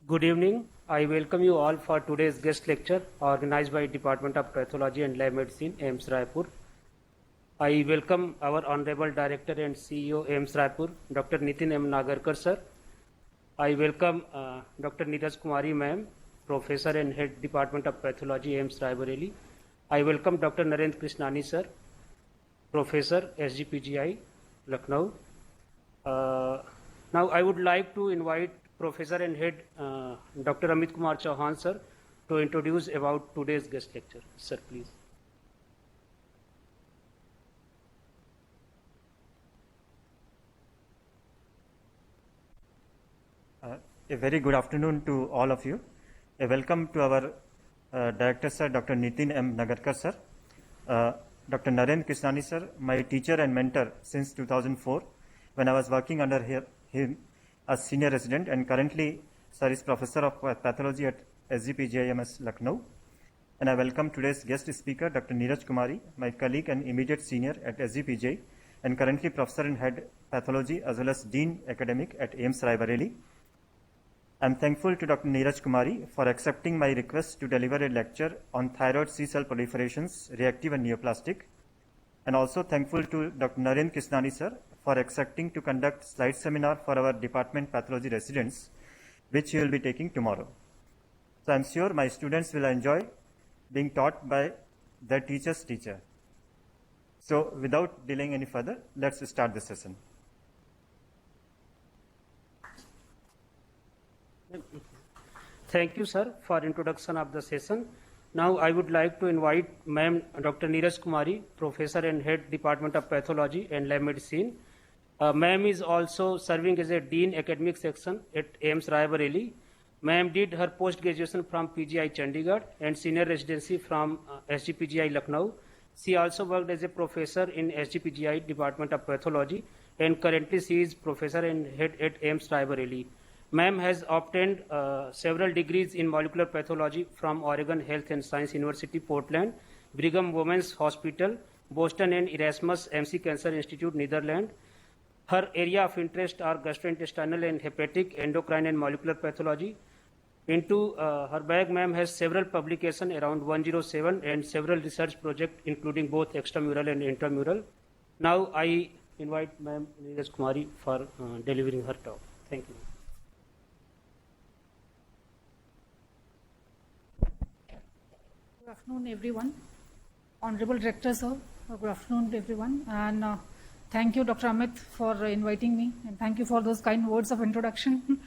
Good evening. I welcome you all for today's guest lecture organized by Department of Pathology and Lab Medicine, AIIMS Raipur. I welcome our Honorable Director and CEO, AIIMS Raipur, Dr. Nitin M. Nagarkar, sir. I welcome Dr. Neeraj Kumari, ma'am, Professor and Head Department of Pathology, AIIMS Raebareli. I welcome Dr. Narendra Krishnani, sir, Professor, SGPGI, Lucknow. Now I would like to invite Professor and Head Dr. Amit Kumar Chauhan, sir, to introduce about today's guest lecture. Sir, please. A very good afternoon to all of you. A welcome to our Director, sir, Dr. Nitin M. Nagarkar, sir. Dr. Narendra Krishnani, sir, my teacher and mentor since 2004 when I was working under him as senior resident, and currently sir is Professor of Pathology at SGPGIMS Lucknow. And I welcome today's guest speaker, Dr. Neeraj Kumari, my colleague and immediate senior at SGPGI, and currently Professor and Head Pathology as well as Dean Academic at AIIMS Raebareli. I am thankful to Dr. Neeraj Kumari for accepting my request to deliver a lecture on thyroid C-cell proliferations, reactive and neoplastic, and also thankful to Dr. Narendra Krishnani, sir, for accepting to conduct slide seminar for our department pathology residents, which he will be taking tomorrow. So I am sure my students will enjoy being taught by their teacher's teacher. So without delaying any further, let's start the session. Thank you, sir, for introduction of the session. Now I would like to invite Ma'am Dr. Neeraj Kumari, Professor and Head Department of Pathology and Lab Medicine. Ma'am is also serving as a Dean Academic Section at AIIMS Raebareli. Ma'am did her post-graduation from PGI Chandigarh and senior residency from SGPGI Lucknow. She also worked as a professor in SGPGI Department of Pathology, and currently she is Professor and Head at AIIMS Raebareli. Ma'am has obtained several degrees in molecular pathology from Oregon Health and Science University, Portland, Brigham Women's Hospital, Boston, and Erasmus MC Cancer Institute, Netherlands. Her area of interest are gastrointestinal and hepatic, endocrine, and molecular pathology. Into her bag, ma'am has several publications around 107 and several research projects, including both extramural and intramural. Now I invite Ma'am Neeraj Kumari for delivering her talk. Thank you. Good afternoon, everyone. Honorable Director, sir. Good afternoon, everyone. And thank you, Dr. Amit, for inviting me. And thank you for those kind words of introduction.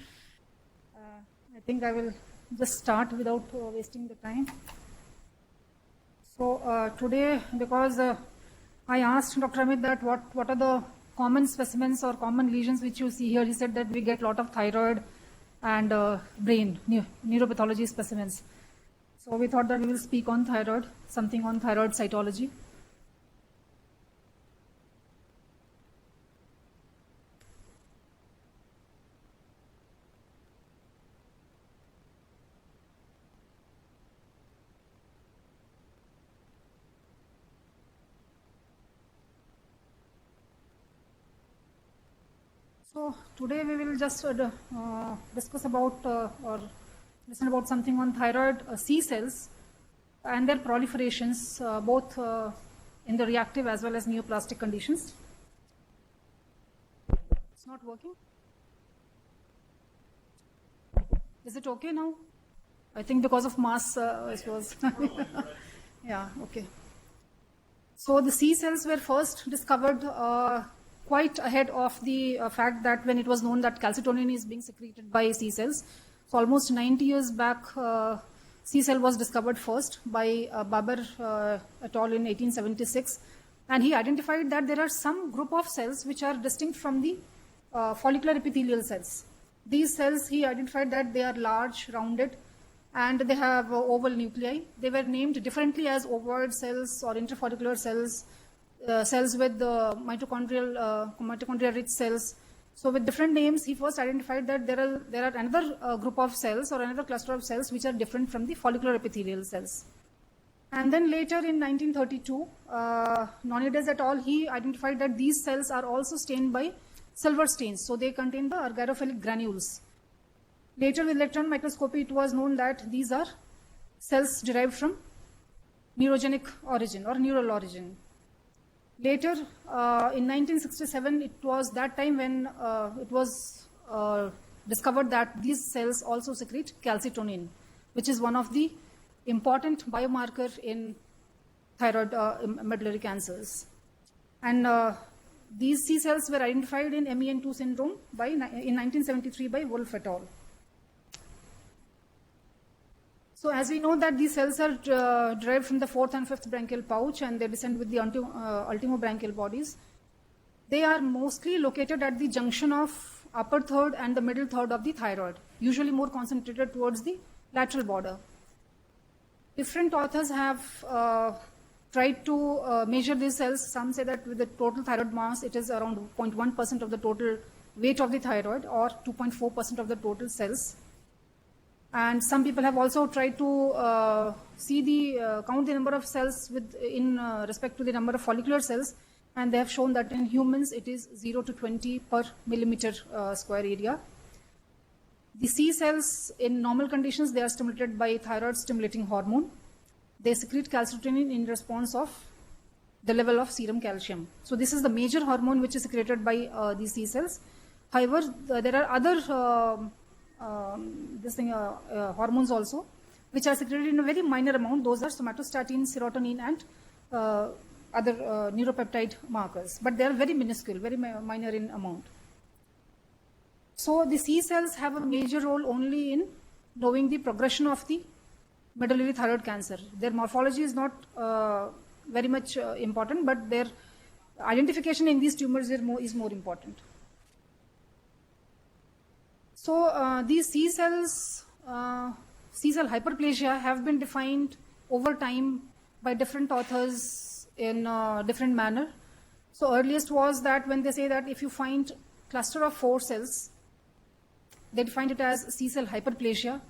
I think I will just start without wasting the time. So today, because I asked Dr. Amit that what are the common specimens or common lesions which you see here, he said that we get a lot of thyroid and brain neuropathology specimens. So we thought that we will speak on thyroid, something on thyroid cytology. So today we will just discuss about or listen about something on thyroid C cells and their proliferations, both in the reactive as well as neoplastic conditions. It's not working? Is it okay now? I think because of mass, it was. Yeah, okay. So the C cells were first discovered quite ahead of the fact that when it was known that calcitonin is being secreted by C cells. So almost 90 years back, C cell was discovered first by Babar et al. In 1876. And he identified that there are some group of cells which are distinct from the follicular epithelial cells. These cells, he identified that they are large, rounded, and they have oval nuclei. They were named differently as ovoid cells or interfollicular cells, cells with mitochondrial-rich cells. So with different names, he first identified that there are another group of cells or another cluster of cells which are different from the follicular epithelial cells. And then later in 1932, Nonides et al., he identified that these cells are also stained by silver stains. So they contain the ergatophilic granules. Later with electron microscopy, it was known that these are cells derived from neurogenic origin or neural origin. Later, in 1967, it was that time when it was discovered that these cells also secrete calcitonin, which is one of the important biomarker in thyroid medullary cancers. And these C cells were identified in MEN2 syndrome in 1973 by Wolf et al. So as we know that these cells are derived from the fourth and fifth branchial pouch, and they descend with the ultimobranchial bodies. They are mostly located at the junction of upper third and the middle third of the thyroid, usually more concentrated towards the lateral border. Different authors have tried to measure these cells. Some say that with the total thyroid mass, it is around 0.1% of the total weight of the thyroid, or 2.4% of the total cells. And some people have also tried to count the number of cells in respect to the number of follicular cells, and they have shown that in humans it is 0 to 20 per millimeter square area. The C cells in normal conditions, they are stimulated by thyroid stimulating hormone. They secrete calcitonin in response of the level of serum calcium. So this is the major hormone which is secreted by these C cells. However, there are other hormones also, which are secreted in a very minor amount. Those are somatostatin, serotonin, and other neuropeptide markers. But they are very minuscule, very minor in amount. So the C cells have a major role only in knowing the progression of the medullary thyroid cancer. Their morphology is not very much important, but their identification in these tumors is more important. So these C cells, C cell hyperplasia, have been defined over time by different authors in different manner. So earliest was that when they say that if you find cluster of 4 cells, they defined it as C cell hyperplasia.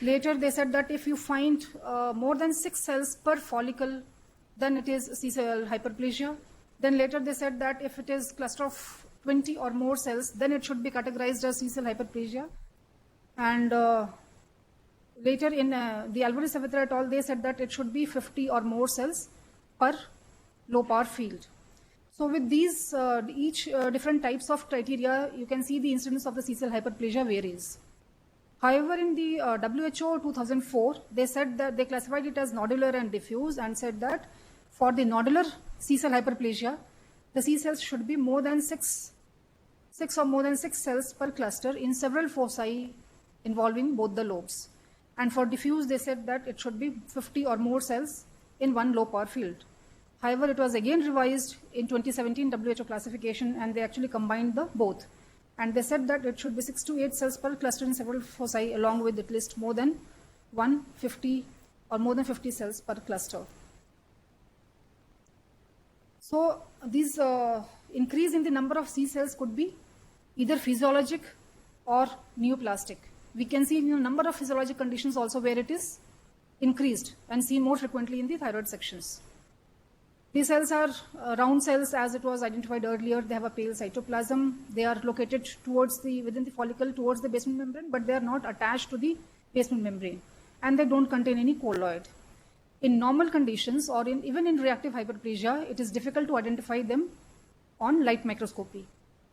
Later they said that if you find more than 6 cells per follicle, then it is C cell hyperplasia. Then later they said that if it is cluster of 20 or more cells, then it should be categorized as C cell hyperplasia. And later in the Alvarez-Saavedra et al., they said that it should be 50 or more cells per low power field. So with these each different types of criteria, you can see the incidence of the C cell hyperplasia varies. However, in the WHO 2004, they said that they classified it as nodular and diffuse, and said that for the nodular C cell hyperplasia, the C cells should be more than 6 or more than 6 cells per cluster in several foci involving both the lobes. And for diffuse, they said that it should be 50 or more cells in one low power field. However, it was again revised in 2017 WHO classification, and they actually combined the both. And they said that it should be 6 to 8 cells per cluster in several foci, along with at least more than 150 or more than 50 cells per cluster. So these increase in the number of C cells could be either physiologic or neoplastic. We can see a number of physiologic conditions also where it is increased and seen more frequently in the thyroid sections. These cells are round cells, as it was identified earlier. They have a pale cytoplasm. They are located within the follicle towards the basement membrane, but they are not attached to the basement membrane, and they don't contain any colloid. In normal conditions, or even in reactive hyperplasia, it is difficult to identify them on light microscopy.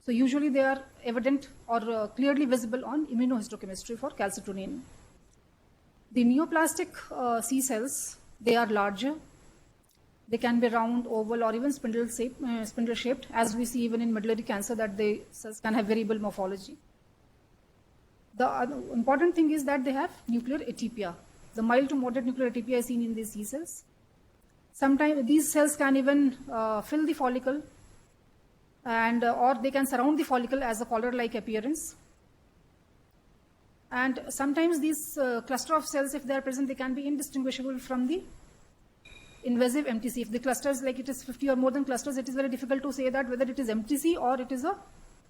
So usually they are evident or clearly visible on immunohistochemistry for calcitonin. The neoplastic C cells, they are larger. They can be round, oval, or even spindle-shaped, as we see even in medullary cancer that the cells can have variable morphology. The important thing is that they have nuclear atypia. The mild to moderate nuclear atypia is seen in these C cells. Sometimes these cells can even fill the follicle, and or they can surround the follicle as a collar-like appearance. And sometimes these cluster of cells, if they are present, they can be indistinguishable from the invasive MTC. If the clusters, like it is 50 or more than clusters, it is very difficult to say that whether it is MTC or it is a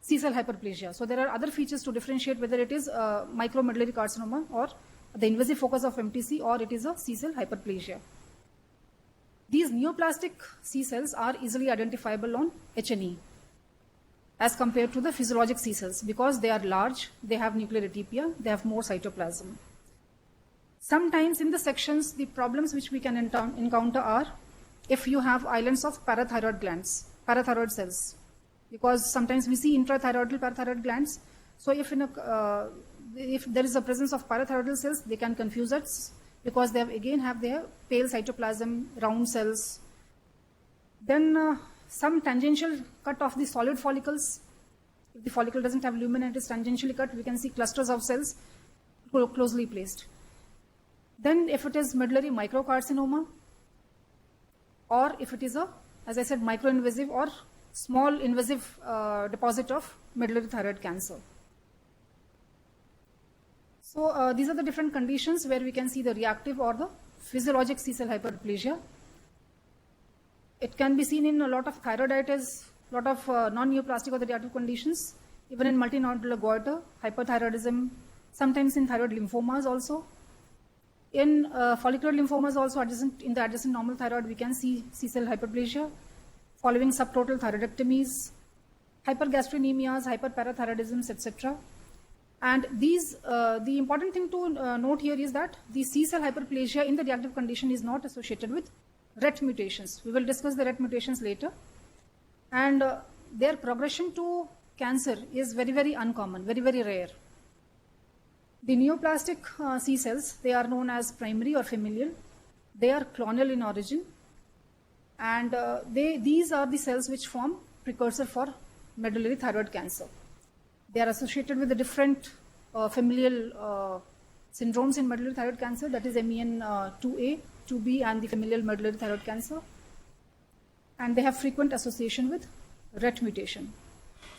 C cell hyperplasia. So there are other features to differentiate whether it is micromedullary carcinoma or the invasive focus of MTC, or it is a C cell hyperplasia. These neoplastic C cells are easily identifiable on H&E. as compared to the physiologic C cells because they are large, they have nuclear atypia, they have more cytoplasm. Sometimes in the sections, the problems which we can encounter are if you have islands of parathyroid glands, parathyroid cells, because sometimes we see intrathyroidal parathyroid glands. So if there is a presence of parathyroidal cells, they can confuse us because they have their pale cytoplasm, round cells. Then some tangential cut of the solid follicles. If the follicle doesn't have lumen and it is tangentially cut, we can see clusters of cells closely placed. Then if it is medullary microcarcinoma, or if it is as I said, microinvasive or small invasive deposit of medullary thyroid cancer. So these are the different conditions where we can see the reactive or the physiologic C-cell hyperplasia. It can be seen in a lot of thyroiditis, a lot of non-neoplastic or the reactive conditions, even in multinodular goiter, hyperthyroidism, sometimes in thyroid lymphomas also. In follicular lymphomas also, in the adjacent normal thyroid, we can see C-cell hyperplasia following subtotal thyroidectomies, hypergastrocnemias, hyperparathyroidisms, etc. And these, the important thing to note here is that the C-cell hyperplasia in the reactive condition is not associated with RET mutations. We will discuss the RET mutations later. And their progression to cancer is very, very uncommon, very, very rare. The neoplastic C cells, they are known as primary or familial. They are clonal in origin. And these are the cells which form precursor for medullary thyroid cancer. They are associated with the different familial syndromes in medullary thyroid cancer, that is MEN2A, 2B, and the familial medullary thyroid cancer. And they have frequent association with RET mutation.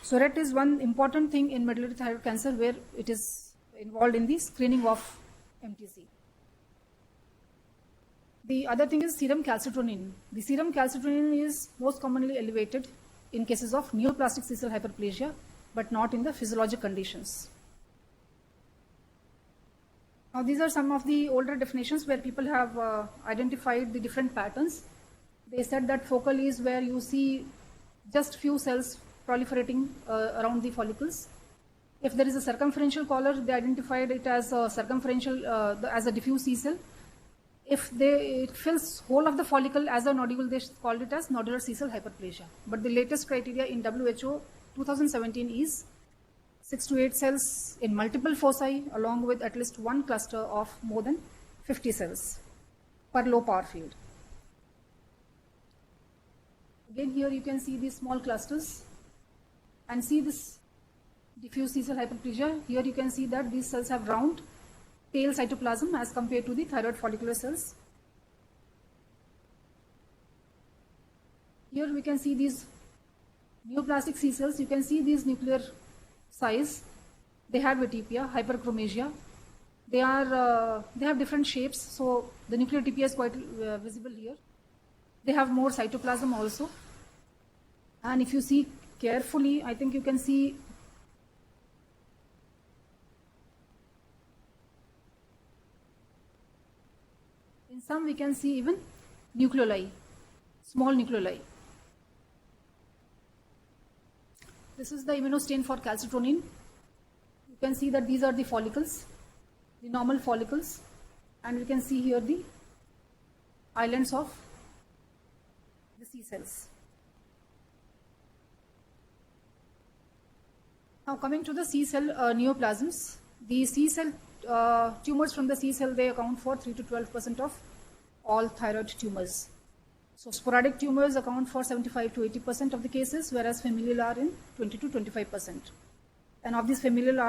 So RET is one important thing in medullary thyroid cancer where it is involved in the screening of MTC. The other thing is serum calcitonin. The serum calcitonin is most commonly elevated in cases of neoplastic C-cell hyperplasia, but not in the physiologic conditions. Now these are some of the older definitions where people have identified the different patterns. They said that focal is where you see just few cells proliferating around the follicles. If there is a circumferential collar, they identified it as a circumferential, as a diffuse C cell. If it fills whole of the follicle as a nodule, they called it as nodular C-cell hyperplasia. But the latest criteria in WHO 2017 is 6 to 8 cells in multiple foci along with at least one cluster of more than 50 cells per low power field. Again, here you can see these small clusters and see this diffuse C-cell hyperplasia. Here you can see that these cells have round, pale cytoplasm as compared to the thyroid follicular cells. Here we can see these neoplastic C cells. You can see these nuclear size. They have atypia, hyperchromasia. They have different shapes, so the nuclear atypia is quite visible here. They have more cytoplasm also. And if you see carefully, I think you can see in some we can see even nucleoli, small nucleoli. This is the immunostain for calcitonin. You can see that these are the follicles, the normal follicles, and you can see here the islands of the C cells. Now coming to the C cell neoplasms, the C cell tumors from the C cell, they account for 3 to 12% of all thyroid tumors. So sporadic tumors account for 75 to 80% of the cases, whereas familial are in 20 to 25%. And of these familial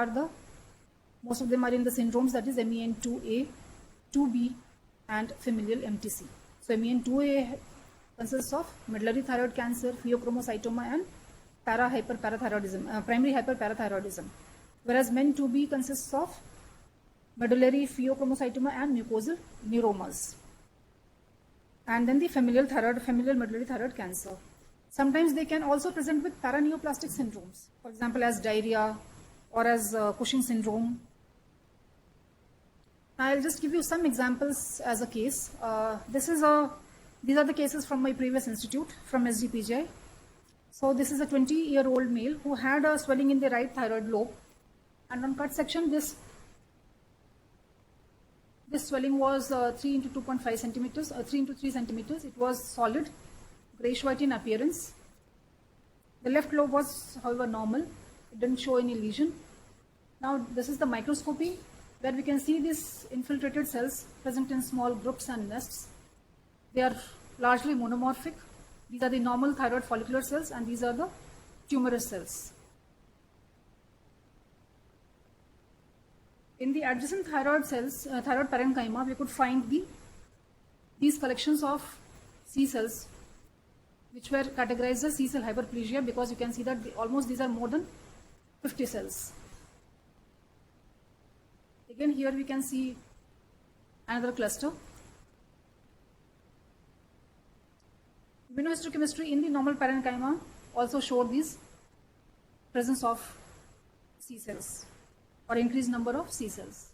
most of them are in the syndromes, that is MEN2A, 2B, and familial MTC. So MEN2A consists of medullary thyroid cancer, pheochromocytoma, and primary hyperparathyroidism. Whereas MEN2B consists of medullary pheochromocytoma and mucosal neuromas. And then the familial medullary thyroid cancer. Sometimes they can also present with paraneoplastic syndromes, for example, as diarrhea or as Cushing syndrome. I'll just give you some examples as a case. These are the cases from my previous institute, from SDPGI. So this is a 20-year-old male who had a swelling in the right thyroid lobe, and on cut section this swelling was 3 into 2.5 centimeters, 3 into 3 centimeters. It was solid, grayish-white in appearance. The left lobe was, however, normal. It didn't show any lesion. Now this is the microscopy, where we can see these infiltrated cells present in small groups and nests. They are largely monomorphic. These are the normal thyroid follicular cells, and these are the tumorous cells. In the adjacent thyroid cells, thyroid parenchyma, we could find these collections of C cells, which were categorized as C cell hyperplasia, because you can see that almost these are more than 50 cells. Again, here we can see another cluster. Immunohistochemistry in the normal parenchyma also showed this presence of C cells or increased number of C cells.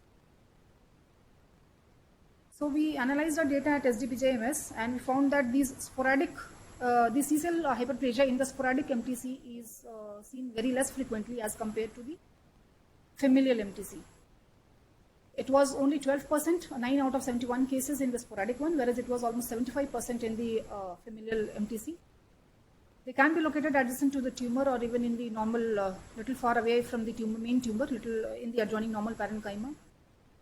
So we analyzed our data at SDPJMS and we found that these sporadic, the C cell hyperplasia in the sporadic MTC is seen very less frequently as compared to the familial MTC. It was only 12%, 9 out of 71 cases in the sporadic one, whereas it was almost 75% in the familial MTC. They can be located adjacent to the tumor or even in the normal, little far away from the tumor, main tumor, little in the adjoining normal parenchyma.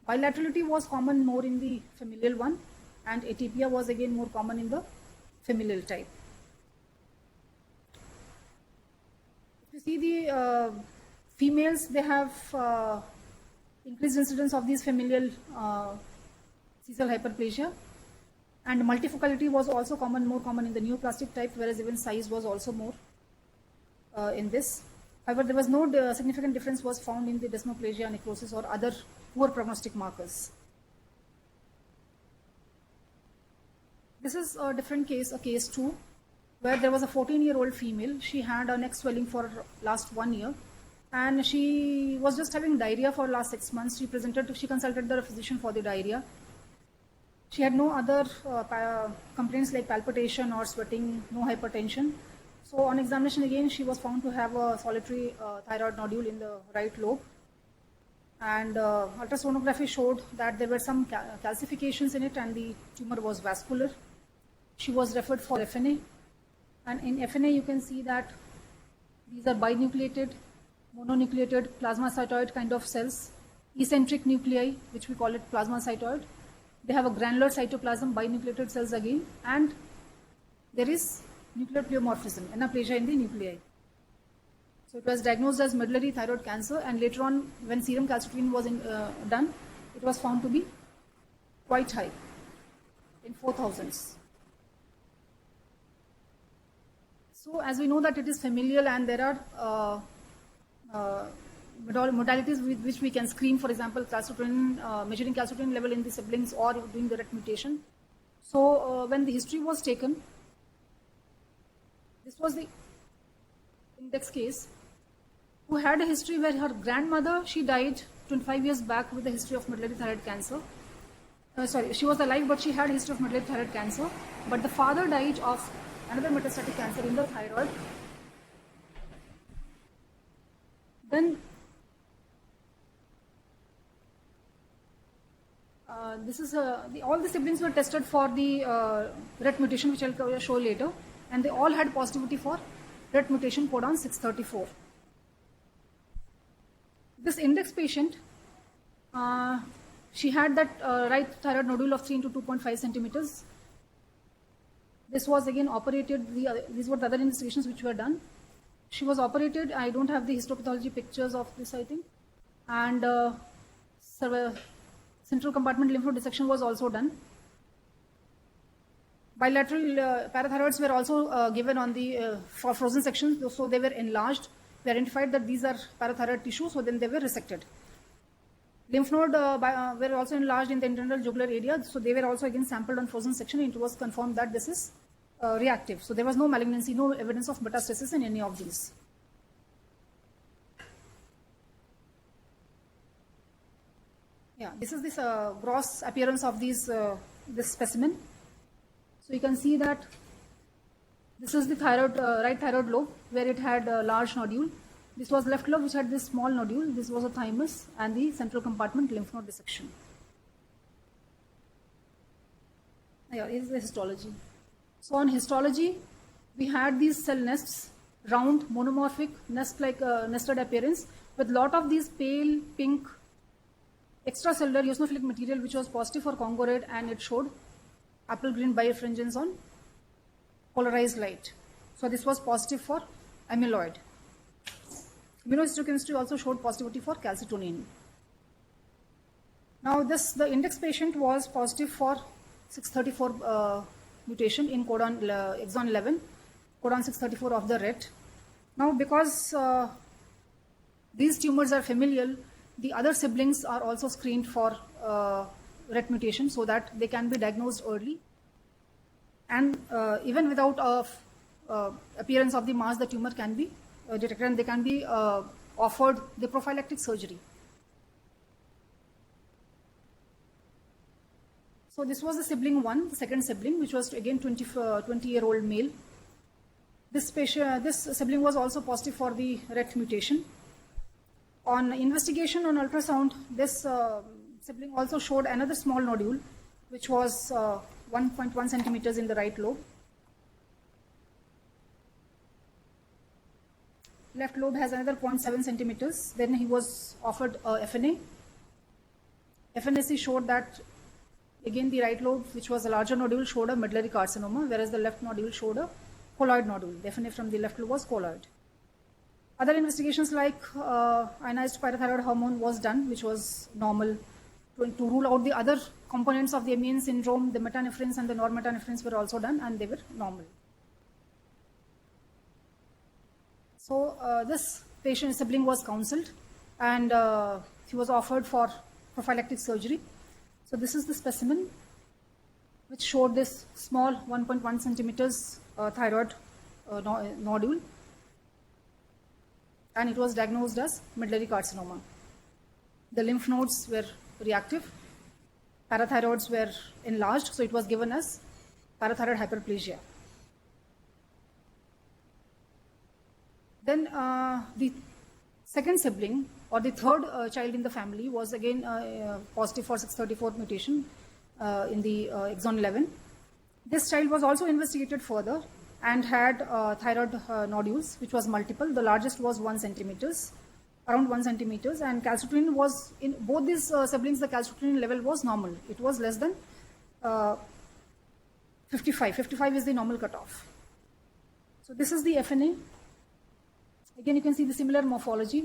Bilaterality was common more in the familial one, and atypia was again more common in the familial type. If you see the females, they have increased incidence of these familial C cell hyperplasia, and multifocality was also more common in the neoplastic type, whereas even size was also more in this. However, there was no significant difference was found in the desmoplasia, necrosis, or other poor prognostic markers. This is a different case, a case 2, where there was a 14-year-old female. She had a neck swelling for last 1 year, and she was just having diarrhea for last 6 months. She consulted the physician for the diarrhea. She had no other complaints like palpitation or sweating, no hypertension. So on examination again, she was found to have a solitary thyroid nodule in the right lobe. And ultrasonography showed that there were some calcifications in it and the tumor was vascular. She was referred for FNA. And in FNA, you can see that these are binucleated, mononucleated, plasmacytoid kind of cells, eccentric nuclei, which we call it plasmacytoid. They have a granular cytoplasm, binucleated cells again, and there is nuclear pleomorphism, anaplasia in the nuclei. So it was diagnosed as medullary thyroid cancer, and later on, when serum calcium was done, it was found to be quite high, in 4,000s. So as we know that it is familial, and there are modalities with which we can screen, for example, calcitonin, measuring calcitonin level in the siblings or doing direct mutation. So when the history was taken, this was the index case, who had a history where her grandmother, she died 25 years back with a history of medullary thyroid cancer. She was alive, but she had a history of medullary thyroid cancer. But the father died of another metastatic cancer in the thyroid. Then all the siblings were tested for the RET mutation, which I'll show later, and they all had positivity for RET mutation codon 634. This index patient, she had that right thyroid nodule of 3 into 2.5 centimeters. This was again operated. These were the other investigations which were done. She was operated. I don't have the histopathology pictures of this, I think. And central compartment lymph node dissection was also done. Bilateral parathyroids were also given on the for frozen sections, so they were enlarged. We identified that these are parathyroid tissue, so then they were resected. Lymph node were also enlarged in the internal jugular area, so they were also again sampled on frozen section, and it was confirmed that this is reactive. So there was no malignancy, no evidence of metastasis in any of these. Yeah, this is this gross appearance of these this specimen. So you can see that This is the thyroid, right thyroid lobe, where it had a large nodule. This was left lobe, which had this small nodule. This was a thymus, and the central compartment lymph node dissection. Yeah, is the histology. So on histology, we had these cell nests, round, monomorphic, nest-like nested appearance, with lot of these pale pink extracellular eosinophilic material, which was positive for Congo red, and it showed apple green birefringence on polarized light. So this was positive for amyloid. Immunohistochemistry also showed positivity for calcitonin. Now the index patient was positive for 634 mutation in exon 11, codon 634 of the RET. Now because these tumors are familial, the other siblings are also screened for RET mutation so that they can be diagnosed early. And even without appearance of the mass, the tumor can be detected, and they can be offered the prophylactic surgery. So this was the sibling 1, the second sibling, which was again 20-year-old male. This sibling was also positive for the RET mutation. On investigation on ultrasound, this sibling also showed another small nodule, which was 1.1 centimeters in the right lobe. Left lobe has another 0.7 centimeters. Then he was offered FNA. FNAC showed that again the right lobe, which was a larger nodule, showed a medullary carcinoma, whereas the left nodule showed a colloid nodule. The FNA from the left lobe was colloid. Other investigations like ionized parathyroid hormone was done, which was normal. To rule out the other components of the immune syndrome, the metanephrines and the normetanephrines were also done, and they were normal. So this patient sibling was counseled, and he was offered for prophylactic surgery. So this is the specimen which showed this small 1.1 centimeters thyroid nodule, and it was diagnosed as medullary carcinoma. The lymph nodes were reactive, parathyroids were enlarged, so it was given as parathyroid hyperplasia. Then the second sibling, or the third child in the family, was again positive for 634 mutation in the exon 11. This child was also investigated further and had thyroid nodules, which was multiple. The largest was 1 centimeters, around 1 centimeters, and calcitonin was, in both these siblings, the calcitonin level was normal. It was less than 55. 55 is the normal cutoff. So this is the FNA. Again, you can see the similar morphology.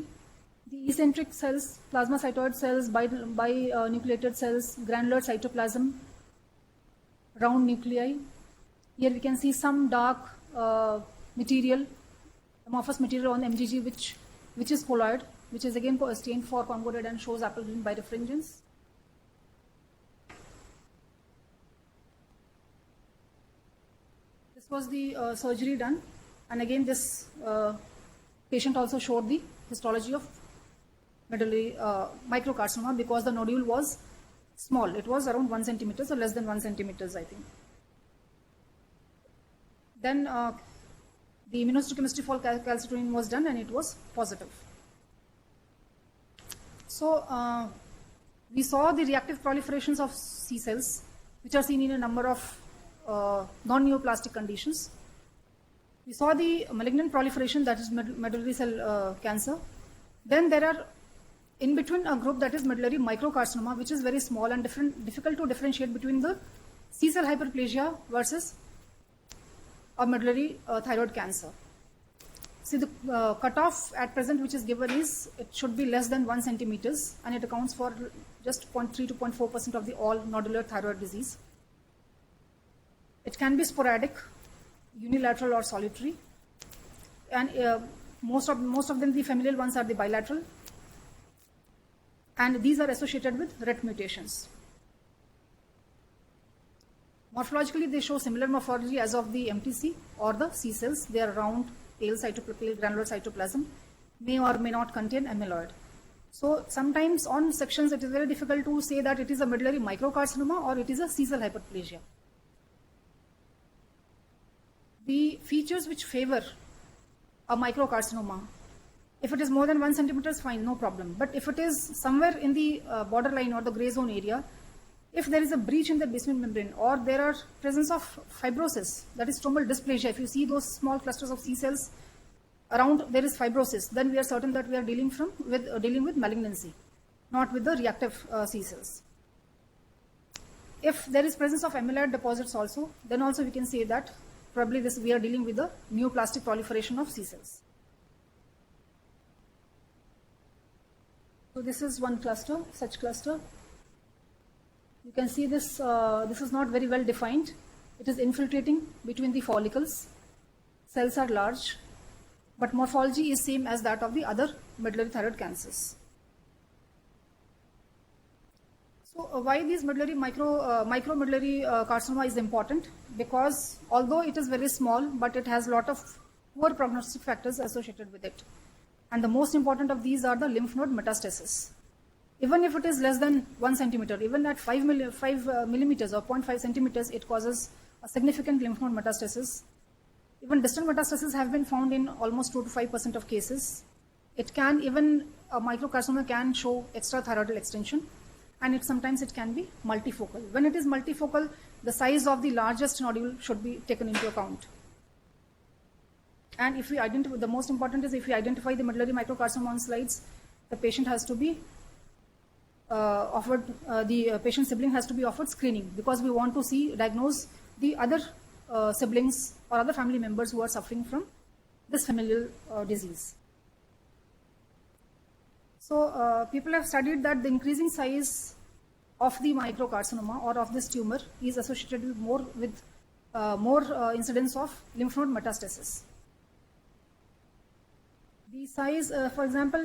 The eccentric cells, plasmacytoid cells, binucleated cells, granular cytoplasm, round nuclei. Here we can see some dark material, amorphous material on MGG, which is colloid, which is again stained for Congo red and shows apple green birefringence. This was the surgery done, and again this patient also showed the histology of medullary microcarcinoma because the nodule was small. It was around 1 centimeter, so less than 1 centimeters, I think. Then the immunohistochemistry for calcitonin was done, and it was positive. So we saw the reactive proliferations of C cells, which are seen in a number of non-neoplastic conditions. We saw the malignant proliferation, that is medullary cell cancer. Then there are in between a group that is medullary microcarcinoma, which is very small and difficult to differentiate between the C cell hyperplasia versus a medullary thyroid cancer. See, the cutoff at present which is given is it should be less than 1 centimeters, and it accounts for just 0.3 to 0.4% of the all nodular thyroid disease. It can be sporadic, unilateral, or solitary, and most of them, the familial ones, are the bilateral, and these are associated with RET mutations. Morphologically, they show similar morphology as of the MTC or the C cells. They are round, pale granular cytoplasm, may or may not contain amyloid. So sometimes on sections it is very difficult to say that it is a medullary microcarcinoma or it is a C cell hyperplasia. the features which favor a microcarcinoma. If it is more than 1 centimeter, is fine, no problem. But if it is somewhere in the borderline or the gray zone area, if there is a breach in the basement membrane or there are presence of fibrosis, that is stromal dysplasia, if you see those small clusters of C cells around there is fibrosis, then we are certain that we are dealing with malignancy, not with the reactive C cells. If there is presence of amyloid deposits also, then also we can say that probably we are dealing with the neoplastic proliferation of C cells. So this is one cluster, such cluster. You can see this, this is not very well defined. It is infiltrating between the follicles. Cells are large, but morphology is same as that of the other medullary thyroid cancers. So why these micromedullary carcinoma is important? Because although it is very small, but it has a lot of poor prognostic factors associated with it. And the most important of these are the lymph node metastasis. Even if it is less than 1 centimeter, even at 5 millimeters or 0.5 centimeters, it causes a significant lymph node metastasis. Even distant metastases have been found in almost 2 to 5% of cases. It can, even a microcarcinoma can show extrathyroidal extension, and sometimes it can be multifocal. When it is multifocal, the size of the largest nodule should be taken into account. And if we identify, the most important is if we identify the medullary microcarcinoma on slides, the patient has to be the patient sibling has to be offered screening, because we want to diagnose the other siblings or other family members who are suffering from this familial disease. So people have studied that the increasing size of the microcarcinoma or of this tumor is associated with more incidence of lymph node metastasis. The size, for example,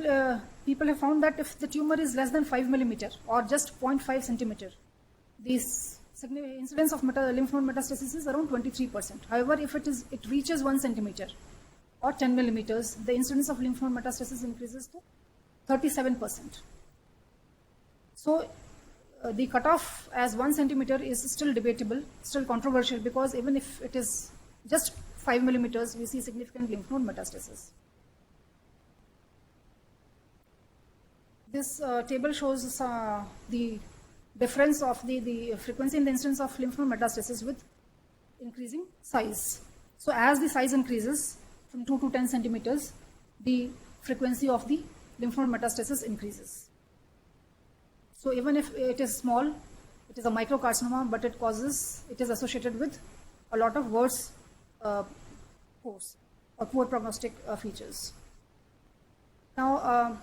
people have found that if the tumor is less than 5 millimeter or just 0.5 centimeter, the incidence of lymph node metastasis is around 23%. However, if it reaches 1 centimeter or 10 millimeters, the incidence of lymph node metastasis increases to 37%. So the cutoff as 1 centimeter is still debatable, still controversial, because even if it is just 5 millimeters, we see significant lymph node metastasis. This table shows the difference of the frequency and the incidence of lymph node metastasis with increasing size. So as the size increases from 2 to 10 centimeters, the frequency of the lymph node metastasis increases. So even if it is small, it is a microcarcinoma, but it is associated with a lot of worse poor prognostic features. Now,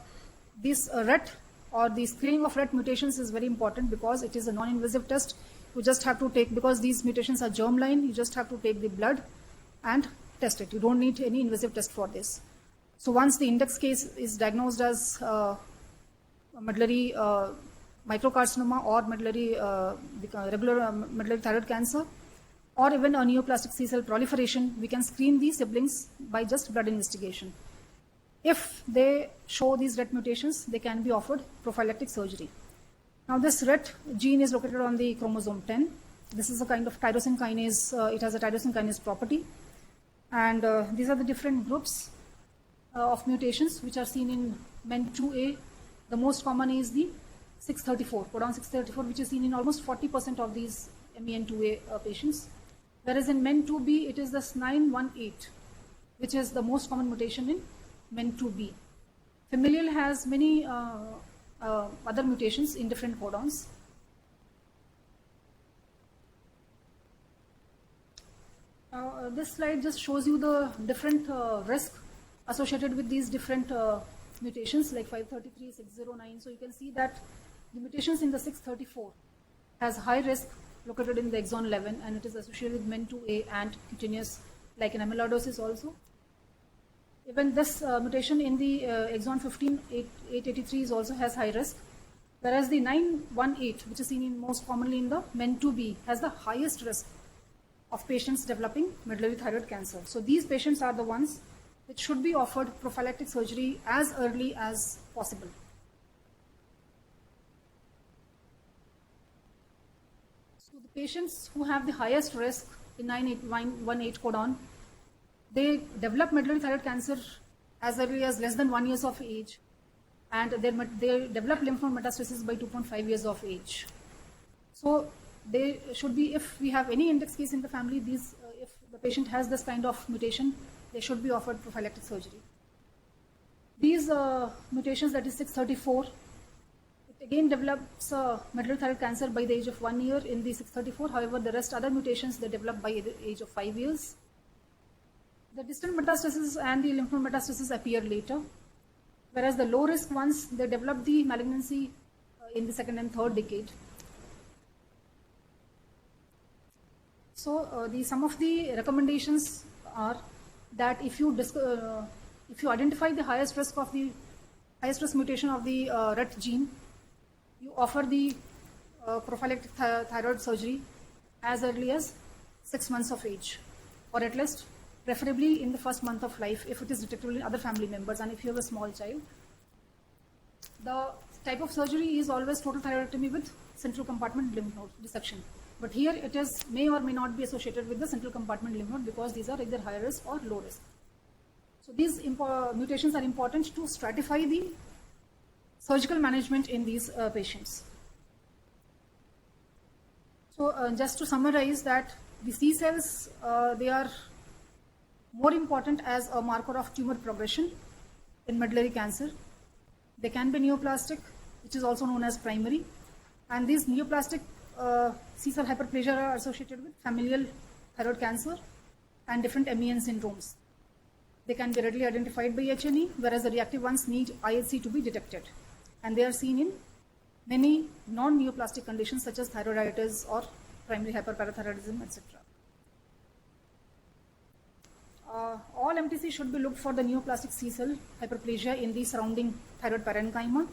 this RET or the screening of RET mutations is very important, because it is a non-invasive test. You just have to take, because these mutations are germline, you just have to take the blood and test it. You don't need any invasive test for this. So once the index case is diagnosed as medullary microcarcinoma or regular medullary thyroid cancer, or even a neoplastic C cell proliferation, we can screen these siblings by just blood investigation. If they show these RET mutations, they can be offered prophylactic surgery. Now this RET gene is located on the chromosome 10. This is a kind of tyrosine kinase, it has a tyrosine kinase property. And these are the different groups of mutations which are seen in MEN2A. The most common is the 634, codon 634, which is seen in almost 40% of these MEN2A patients. Whereas in MEN2B, it is the 918, which is the most common mutation in MEN2B. Familial has many other mutations in different codons. This slide just shows you the different risk associated with these different mutations, like 533, 609. So you can see that the mutations in the 634 has high risk located in the exon 11, and it is associated with MEN2A and cutaneous, like in amyloidosis also. Even this mutation in the exon 15, 883 is also has high risk, whereas the 918, which is seen in most commonly in the MEN2B, has the highest risk of patients developing medullary thyroid cancer. So these patients are the ones which should be offered prophylactic surgery as early as possible. So the patients who have the highest risk in 918 codon they develop medullary thyroid cancer as early as less than 1 year of age, and they develop lymph node metastasis by 2.5 years of age. So they should be, if we have any index case in the family, if the patient has this kind of mutation, they should be offered prophylactic surgery. These mutations, that is 634, it again develops medullary thyroid cancer by the age of 1 year in the 634. However, the rest other mutations, they develop by the age of 5 years. The distant metastasis and the lymph node metastasis appear later, whereas the low risk ones, they develop the malignancy in the second and third decade. So some of the recommendations are that if you identify the highest risk mutation of the RET gene, you offer the prophylactic thyroid surgery as early as 6 months of age, or at least preferably in the first month of life if it is detectable in other family members and if you have a small child. The type of surgery is always total thyroidectomy with central compartment lymph node dissection. But here it may or may not be associated with the central compartment lymph node because these are either high risk or low risk. So these mutations are important to stratify the surgical management in these patients. So just to summarize that the C cells, they are more important as a marker of tumor progression in medullary cancer. They can be neoplastic, which is also known as primary. And these neoplastic C cell hyperplasia are associated with familial thyroid cancer and different MEN syndromes. They can be readily identified by H&E, whereas the reactive ones need IHC to be detected. And they are seen in many non-neoplastic conditions such as thyroiditis or primary hyperparathyroidism, etc. All MTC should be looked for the neoplastic C cell hyperplasia in the surrounding thyroid parenchyma.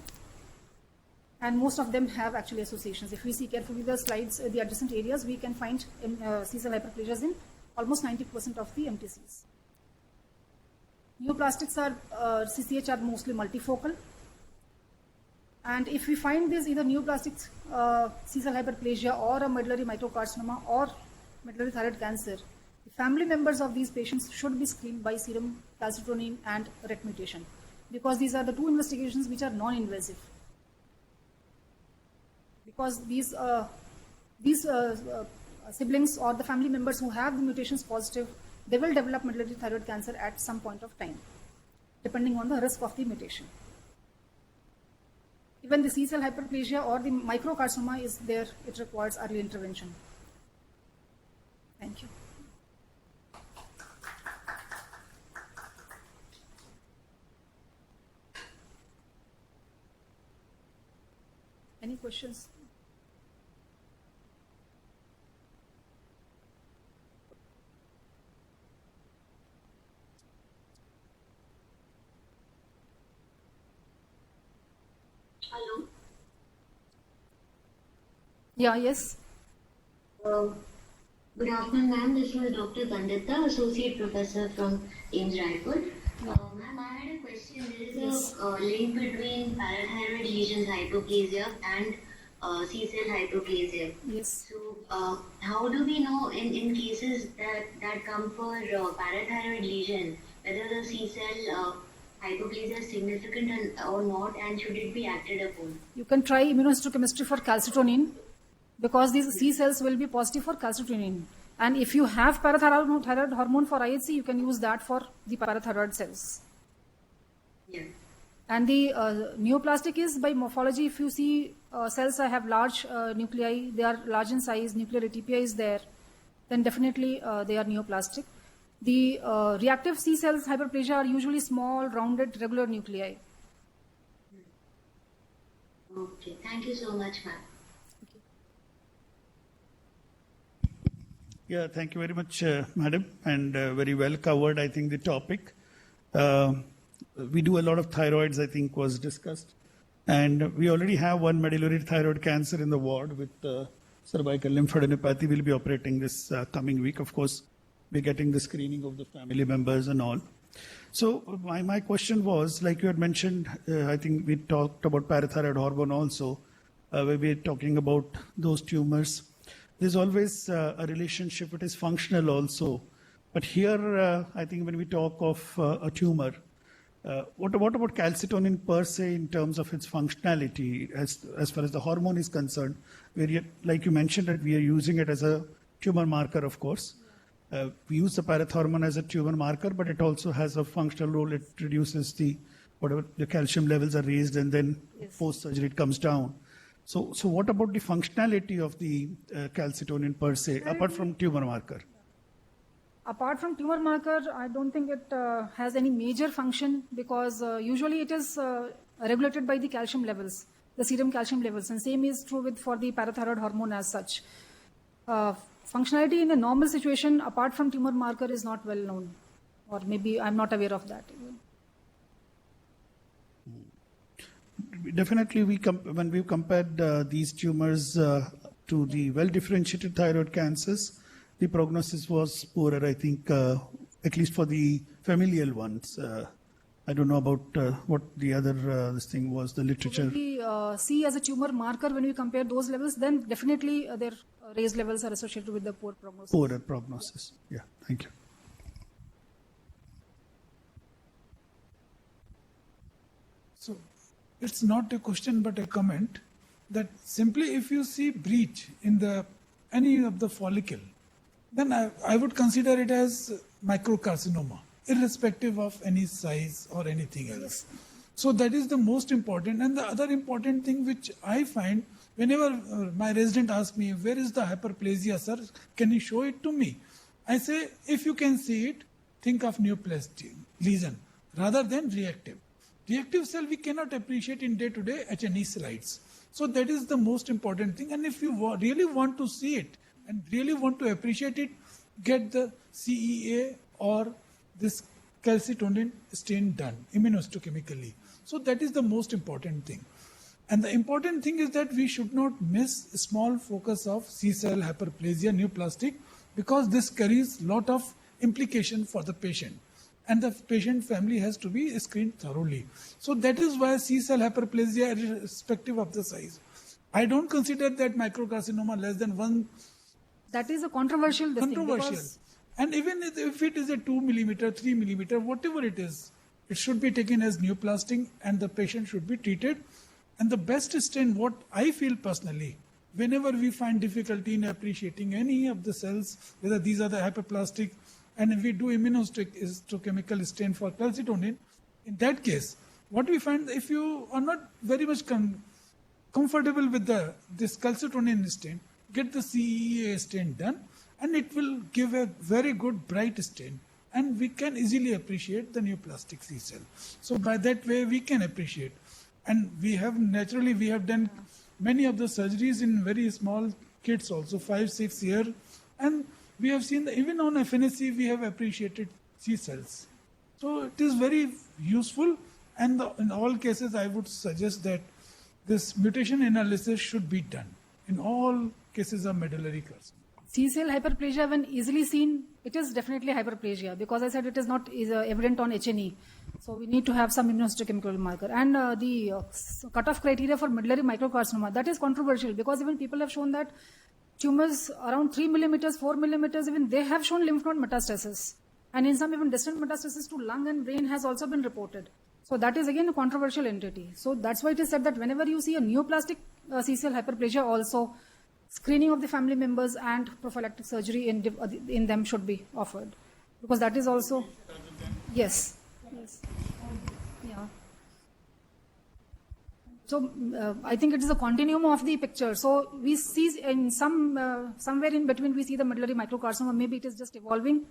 And most of them have actually associations. If we see carefully the slides, the adjacent areas, we can find C cell hyperplasias in almost 90% of the MTCs. Neoplastics are, CCH are mostly multifocal. And if we find this either neoplastic C cell hyperplasia or a medullary microcarcinoma or medullary thyroid cancer, the family members of these patients should be screened by serum calcitonin and RET mutation, because these are the two investigations which are non-invasive. Because these siblings or the family members who have the mutations positive, they will develop medullary thyroid cancer at some point of time, depending on the risk of the mutation. Even the C cell hyperplasia or the microcarcinoma is there, it requires early intervention. Thank you. Any questions? Hello. Yeah, yes. Good afternoon, ma'am. This is Dr. Pandita, Associate Professor from AIIMS Raipur. Ma'am, I had a question. There is a link between parathyroid lesions hypoplasia and C cell hypoplasia. Yes. So, how do we know in cases that come for parathyroid lesion whether the C cell hypoplasia is significant or not, and should it be acted upon? You can try immunohistochemistry for calcitonin, because these C cells will be positive for calcitonin. And if you have parathyroid hormone for IHC, you can use that for the parathyroid cells. Yeah. And the neoplastic is by morphology. If you see cells that have large nuclei, they are large in size, nuclear atypia is there, then definitely they are neoplastic. The reactive C cells hyperplasia are usually small, rounded, regular nuclei. Okay. Thank you so much, ma'am. Yeah, thank you very much, madam, and very well covered, I think, the topic. We do a lot of thyroids, I think, was discussed. And we already have one medullary thyroid cancer in the ward with cervical lymphadenopathy. We'll be operating this coming week. Of course, we're getting the screening of the family members and all. So my question was, like you had mentioned, I think we talked about parathyroid hormone also, where we're talking about those tumors. There's always a relationship, it is functional also, But here, I think when we talk of a tumor, what about calcitonin per se in terms of its functionality as far as the hormone is concerned? Like you mentioned, that we are using it as a tumor marker, of course. We use the parathormone as a tumor marker, but it also has a functional role. It reduces whatever the calcium levels are raised, and then post-surgery it comes down. So what about the functionality of the calcitonin per se, apart from tumor marker? Apart from tumor marker, I don't think it has any major function because usually it is regulated by the calcium levels, the serum calcium levels, and same is true for the parathyroid hormone as such. Functionality in a normal situation, apart from tumor marker, is not well known, or maybe I'm not aware of that. Definitely, when we compared these tumors to the well-differentiated thyroid cancers, the prognosis was poorer, I think, at least for the familial ones. I don't know about what the other this thing was, the literature. When we see as a tumor marker, when we compare those levels, then definitely their raised levels are associated with the poor prognosis. Poorer prognosis. Yeah, thank you. So it's not a question but a comment that simply if you see breach in any of the follicle, then I would consider it as microcarcinoma, irrespective of any size or anything else. So that is the most important. And the other important thing which I find, whenever my resident asks me, where is the hyperplasia, sir? Can you show it to me? I say, if you can see it, think of neoplastic lesion rather than reactive. Reactive cell we cannot appreciate in day-to-day H&E slides. So that is the most important thing. And if you really want to see it and really want to appreciate it, get the CEA or this calcitonin stain done immunohistochemically. So that is the most important thing. And the important thing is that we should not miss a small focus of C-cell hyperplasia neoplastic, because this carries lot of implication for the patient. And the patient family has to be screened thoroughly. So that is why C-cell hyperplasia, irrespective of the size. I don't consider that microcarcinoma less than 1. That is a controversial thing. Controversial. And even if it is a 2 millimeter, 3 millimeter, whatever it is, it should be taken as neoplastic and the patient should be treated. And the best stain, what I feel personally, whenever we find difficulty in appreciating any of the cells, whether these are the hyperplastic, and if we do immunohistochemical stain for calcitonin, in that case, what we find, if you are not very much comfortable with this calcitonin stain, get the CEA stain done, and it will give a very good bright stain, and we can easily appreciate the neoplastic C cell. So by that way, we can appreciate. And we have done many of the surgeries in very small kids also, 5-6 years, and we have seen that even on FNAC we have appreciated C cells. So it is very useful, and in all cases I would suggest that this mutation analysis should be done in all cases of medullary carcinoma. C-cell hyperplasia, when easily seen, it is definitely hyperplasia, because I said it is not evident on H&E. So we need to have some immunohistochemical marker. And the cutoff criteria for medullary microcarcinoma, that is controversial, because even people have shown that tumors around 3 millimeters, 4 millimeters, even they have shown lymph node metastasis. And in some even distant metastasis to lung and brain has also been reported. So that is again a controversial entity. So that's why it is said that whenever you see a neoplastic C-cell hyperplasia also, screening of the family members and prophylactic surgery in them should be offered. Because that is also, yes. Yeah. So I think it is a continuum of the picture. So we see in somewhere in between we see the medullary microcarcinoma. Maybe it is just evolving,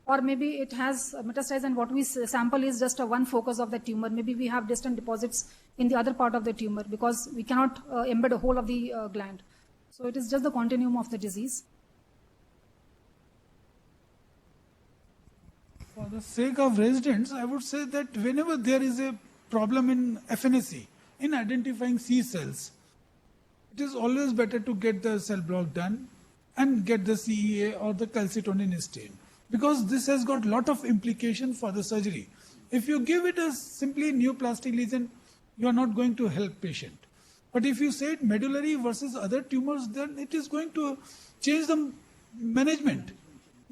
or maybe it has metastasized and what we sample is just a one focus of the tumor. Maybe we have distant deposits in the other part of the tumor, because we cannot embed a whole of the gland. So it is just the continuum of the disease. For the sake of residents, I would say that whenever there is a problem in FNAC, in identifying C cells, it is always better to get the cell block done and get the CEA or the calcitonin stain, because this has got a lot of implication for the surgery. If you give it as simply neoplastic lesion, you are not going to help patient. But if you say it medullary versus other tumors, then it is going to change the management.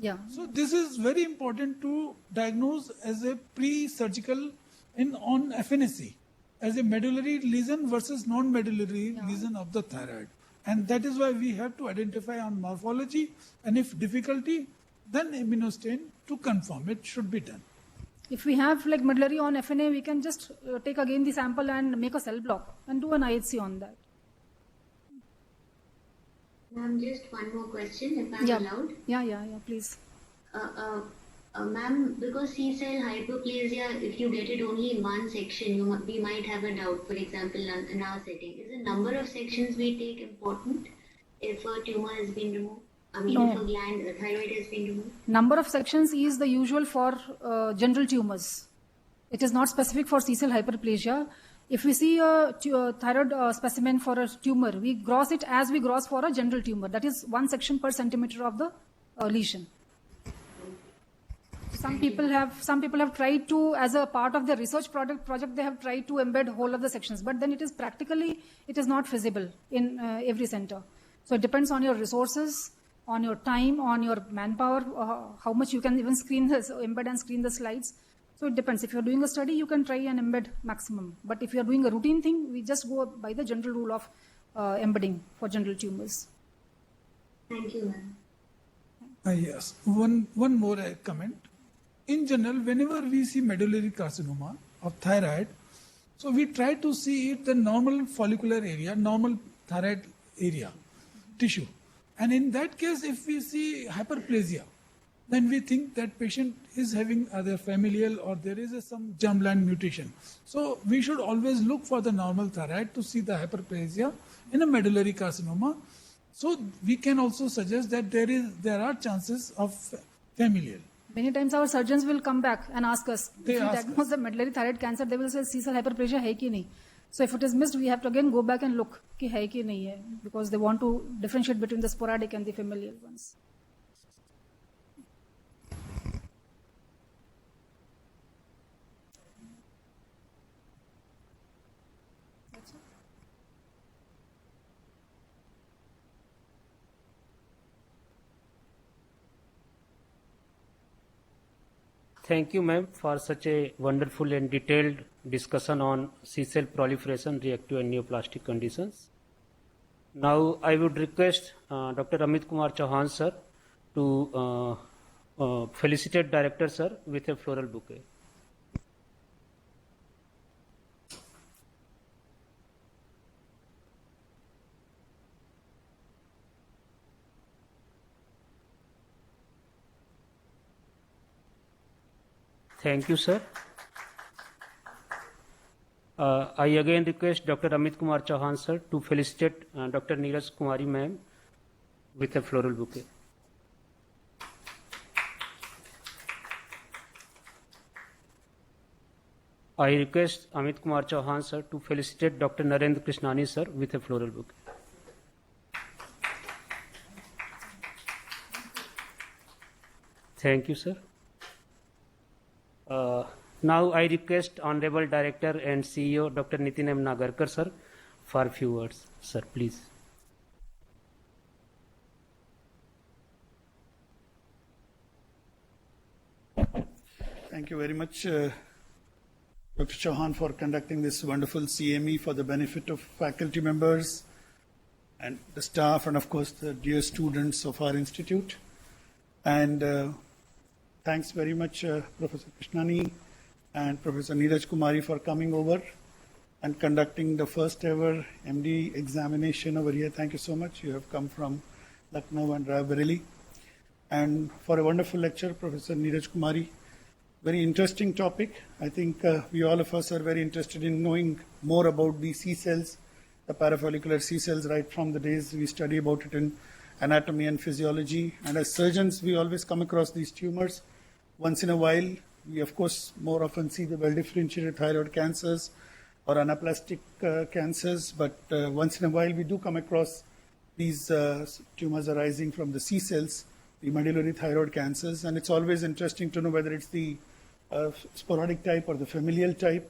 Yeah. So this is very important to diagnose as a pre-surgical on FNAC, as a medullary lesion versus non-medullary lesion of the thyroid. And that is why we have to identify on morphology, and if difficulty, then immunostain to confirm it should be done. If we have like medullary on FNA, we can just take again the sample and make a cell block and do an IHC on that. Ma'am, just one more question, if I'm Yeah. allowed. Yeah, please. Ma'am, because C-cell hyperplasia, if you get it only in one section, we might have a doubt. For example, in our setting, is the number of sections we take important if a tumor has been removed? I mean, No. if a gland, a thyroid has been removed? Number of sections is the usual for general tumors. It is not specific for C-cell hyperplasia. If we see a thyroid specimen for a tumor, we gross it as we gross for a general tumor. That is 1 section per centimeter of the lesion. Some people have tried to, as a part of their research project, they have tried to embed whole of the sections, but then it is not feasible in every center. So it depends on your resources, on your time, on your manpower, how much you can even embed and screen the slides. So it depends. If you're doing a study, you can try and embed maximum. But if you're doing a routine thing, we just go by the general rule of embedding for general tumors. Thank you, ma'am. Yes, one more comment. In general, whenever we see medullary carcinoma of thyroid, so we try to see it the normal follicular area, normal thyroid area, tissue. And in that case, if we see hyperplasia, then we think that patient is having either familial or there is some germline mutation. So we should always look for the normal thyroid to see the hyperplasia in a medullary carcinoma. So we can also suggest that there are chances of familial. Many times our surgeons will come back and ask us, They if you ask diagnose the medullary thyroid cancer, they will say C-cell hyperplasia hai ki nahi. So if it is missed, we have to again go back and look ki hai ki nahi hai, because they want to differentiate between the sporadic and the familial ones. Thank you, ma'am, for such a wonderful and detailed discussion on C-cell proliferation, reactive and neoplastic conditions. Now, I would request Dr. Amit Kumar Chauhan, sir, to felicitate Director, sir, with a floral bouquet. Thank you, sir. I again request Dr. Amit Kumar Chauhan, sir, to felicitate Dr. Neeraj Kumari, ma'am, with a floral bouquet. I request Amit Kumar Chauhan, sir, to felicitate Dr. Narendra Krishnani, sir, with a floral bouquet. Thank you, sir. Now I request Honorable Director and CEO Dr. Nitin M. Nagarkar, sir, for a few words. Sir, please. Thank you very much, Dr. Chauhan, for conducting this wonderful CME for the benefit of faculty members and the staff and, of course, the dear students of our institute. And thanks very much, Professor Krishnani and Professor Neeraj Kumari, for coming over and conducting the first ever MD examination over here. Thank you so much. You have come from Lucknow and Raebareli. And for a wonderful lecture, Professor Neeraj Kumari. Very interesting topic. I think we all of us are very interested in knowing more about the C cells, the parafollicular C cells, right from the days we study about it in anatomy and physiology. And as surgeons, we always come across these tumors. Once in a while, we of course more often see the well-differentiated thyroid cancers or anaplastic cancers, but once in a while we do come across these tumors arising from the C cells, the medullary thyroid cancers, and it's always interesting to know whether it's the sporadic type or the familial type,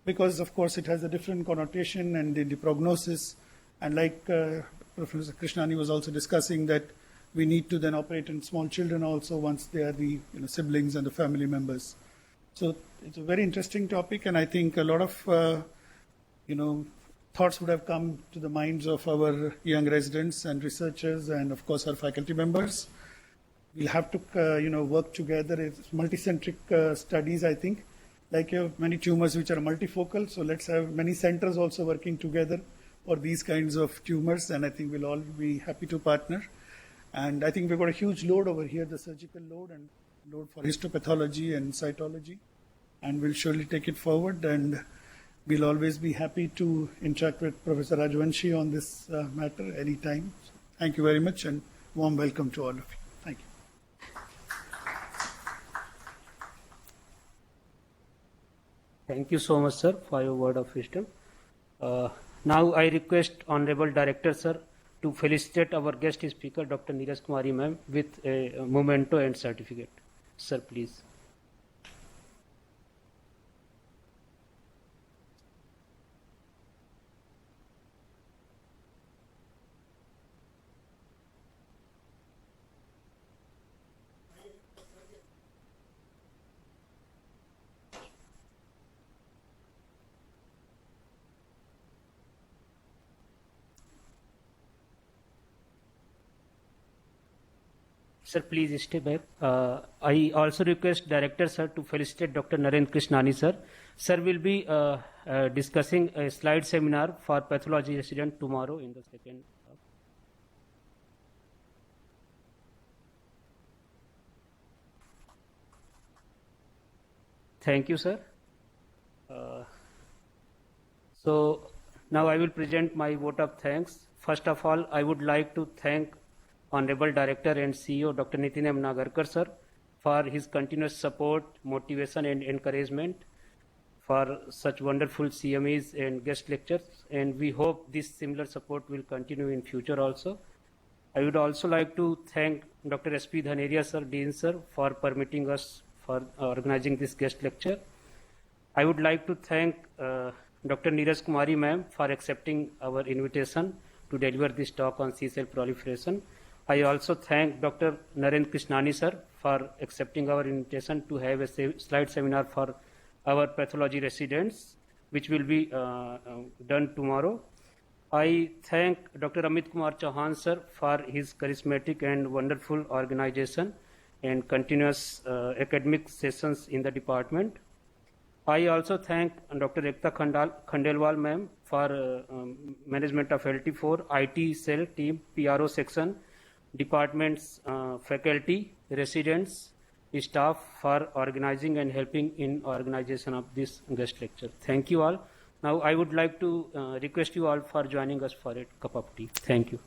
because of course it has a different connotation and the prognosis, and like Professor Krishnani was also discussing, that we need to then operate in small children also once they are the siblings and the family members. So it's a very interesting topic, and I think a lot of thoughts would have come to the minds of our young residents and researchers, and of course our faculty members. We'll have to work together. It's multicentric studies, I think. Like you have many tumors which are multifocal, so let's have many centers also working together for these kinds of tumors, and I think we'll all be happy to partner. And I think we've got a huge load over here, the surgical load and load for histopathology and cytology, and we'll surely take it forward, and we'll always be happy to interact with Professor Rajvanshi on this matter anytime. So thank you very much, and warm welcome to all of you. Thank you. Thank you so much, sir, for your word of wisdom. Now I request Honorable Director, sir, to felicitate our guest speaker, Dr. Neeraj Kumari ma'am, with a memento and certificate. Sir, please. Sir, please stay back. I also request Director, sir, to felicitate Dr. Narendra Krishnani, sir. Sir will be discussing a slide seminar for pathology resident tomorrow in the second half. Thank you, sir. So now I will present my vote of thanks. First of all, I would like to thank Honorable Director and CEO Dr. Nitin M. Nagarkar, sir, for his continuous support, motivation and encouragement for such wonderful CMEs and guest lectures, and we hope this similar support will continue in future also. I would also like to thank Dr. S.P. Dhaneria, sir, Dean, sir, for permitting us for organizing this guest lecture. I would like to thank Dr. Neeraj Kumari ma'am for accepting our invitation to deliver this talk on C-cell proliferation. I also thank Dr. Narendra Krishnani, sir, for accepting our invitation to have a slide seminar for our pathology residents, which will be done tomorrow. I thank Dr. Amit Kumar Chauhan, sir, for his charismatic and wonderful organization and continuous academic sessions in the department. I also thank Dr. Ekta Khandelwal, ma'am, for management of LT4, IT cell team, PRO section, departments, faculty, residents, staff for organizing and helping in organization of this guest lecture. Thank you all. Now I would like to request you all for joining us for a cup of tea. Thank you.